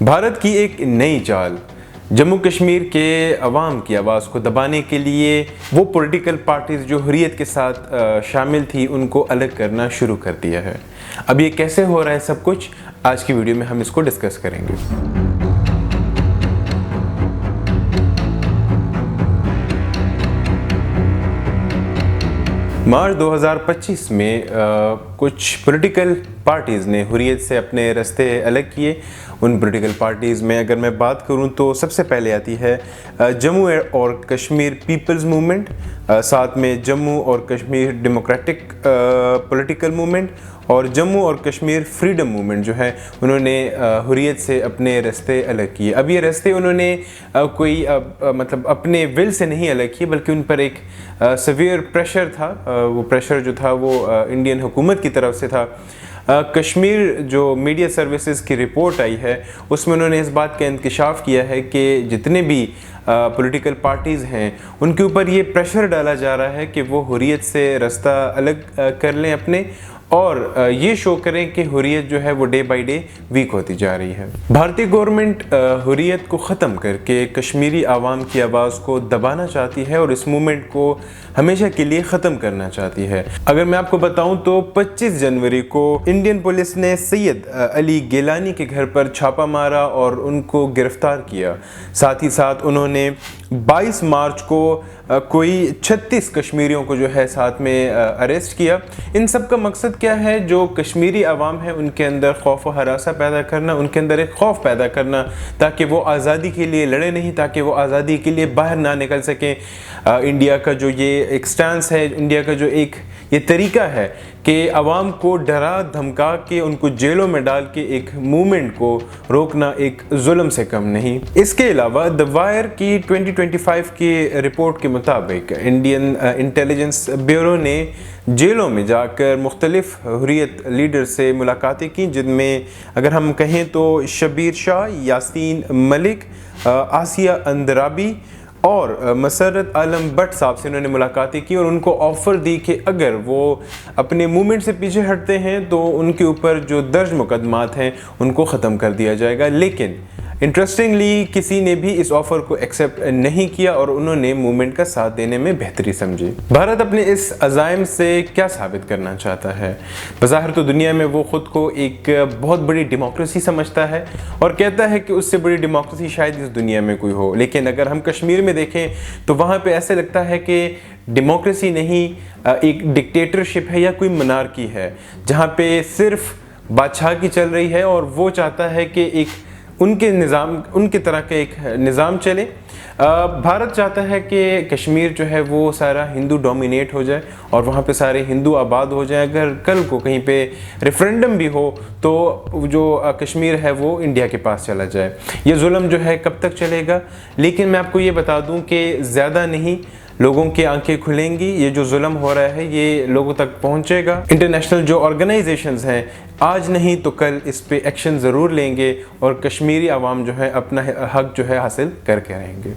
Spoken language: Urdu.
بھارت کی ایک نئی چال جموں کشمیر کے عوام کی آواز کو دبانے کے لیے وہ پولیٹیکل پارٹیز جو حریت کے ساتھ شامل تھی ان کو الگ کرنا شروع کر دیا ہے۔ اب یہ کیسے ہو رہا ہے سب کچھ آج کی ویڈیو میں ہم اس کو ڈسکس کریں گے۔ مارچ 2025 میں کچھ پولیٹیکل پارٹیز نے حریت سے اپنے راستے الگ کیے۔ ان پولیٹیکل پارٹیز میں اگر میں بات کروں تو سب سے پہلے آتی ہے جموں اور کشمیر پیپلز موومنٹ، ساتھ میں جموں اور کشمیر ڈیموکریٹک پولیٹیکل موومنٹ اور جموں اور کشمیر فریڈم موومنٹ جو ہے انہوں نے حریت سے اپنے راستے الگ کیے۔ اب یہ راستے انہوں نے کوئی مطلب اپنے ول سے نہیں الگ کیے بلکہ ان پر ایک سیویئر پریشر تھا۔ وہ پریشر جو تھا وہ انڈین حکومت کی طرف سے تھا۔ کشمیر جو میڈیا سروسز کی رپورٹ آئی ہے اس میں انہوں نے اس بات کا انکشاف کیا ہے کہ جتنے بھی پولیٹیکل پارٹیز ہیں ان کے اوپر یہ پریشر ڈالا جا رہا ہے کہ وہ حریت سے راستہ الگ کر لیں اپنے، اور یہ شو کریں کہ حریت جو ہے وہ ڈے بائی ڈے ویک ہوتی جا رہی ہے۔ بھارتی گورنمنٹ حریت کو ختم کر کے کشمیری عوام کی آواز کو دبانا چاہتی ہے اور اس موومنٹ کو ہمیشہ کے لیے ختم کرنا چاہتی ہے۔ اگر میں آپ کو بتاؤں تو 25 جنوری کو انڈین پولیس نے سید علی گیلانی کے گھر پر چھاپا مارا اور ان کو گرفتار کیا۔ ساتھ ہی ساتھ انہوں نے 22 مارچ کو کوئی 36 کشمیریوں کو جو ہے ساتھ میں اریسٹ کیا۔ ان سب کا مقصد کیا ہے؟ جو کشمیری عوام ہے ان کے اندر خوف و ہراسہ پیدا کرنا، ان کے اندر ایک خوف پیدا کرنا تاکہ وہ آزادی کے لیے لڑے نہیں، تاکہ وہ آزادی کے لیے باہر نہ نکل سکیں۔ انڈیا کا جو یہ ایک سٹانس ہے، انڈیا کا جو ایک یہ طریقہ ہے کہ عوام کو ڈرا دھمکا کے ان کو جیلوں میں ڈال کے ایک موومنٹ کو روکنا ایک ظلم سے کم نہیں۔ اس کے علاوہ دی وائر کی 2025 کی رپورٹ کے مطابق انڈین انٹیلیجنس بیورو نے جیلوں میں جا کر مختلف حریت لیڈر سے ملاقاتیں کی، جن میں اگر ہم کہیں تو شبیر شاہ، یاسین ملک، آسیہ اندرابی اور مسرت عالم بٹ صاحب سے انہوں نے ملاقاتیں کی اور ان کو آفر دی کہ اگر وہ اپنے موومنٹ سے پیچھے ہٹتے ہیں تو ان کے اوپر جو درج مقدمات ہیں ان کو ختم کر دیا جائے گا۔ لیکن انٹرسٹنگلی کسی نے بھی اس آفر کو ایکسیپٹ نہیں کیا اور انہوں نے موومنٹ کا ساتھ دینے میں بہتری سمجھی۔ بھارت اپنے اس عزائم سے کیا ثابت کرنا چاہتا ہے؟ بظاہر تو دنیا میں وہ خود کو ایک بہت بڑی ڈیموکریسی سمجھتا ہے اور کہتا ہے کہ اس سے بڑی ڈیموکریسی شاید اس دنیا میں کوئی ہو، لیکن اگر ہم کشمیر میں دیکھیں تو وہاں پہ ایسے لگتا ہے کہ ڈیموکریسی نہیں، ایک ڈکٹیٹرشپ ہے یا کوئی منارکی ہے، جہاں پہ صرف بادشاہ کی چل رہی ہے اور وہ چاہتا ہے کہ ایک ان کے طرح کا ایک نظام چلے۔ بھارت چاہتا ہے کہ کشمیر جو ہے وہ سارا ہندو ڈومینیٹ ہو جائے اور وہاں پہ سارے ہندو آباد ہو جائیں۔ اگر کل کو کہیں پہ ریفرینڈم بھی ہو تو جو کشمیر ہے وہ انڈیا کے پاس چلا جائے۔ یہ ظلم جو ہے کب تک چلے گا؟ لیکن میں آپ کو یہ بتا دوں کہ زیادہ نہیں، لوگوں کی آنکھیں کھلیں گی، یہ جو ظلم ہو رہا ہے یہ لوگوں تک پہنچے گا۔ انٹرنیشنل جو آرگنائزیشنز ہیں آج نہیں تو کل اس پہ ایکشن ضرور لیں گے اور کشمیری عوام جو ہے اپنا حق جو ہے حاصل کر کے رہیں گے۔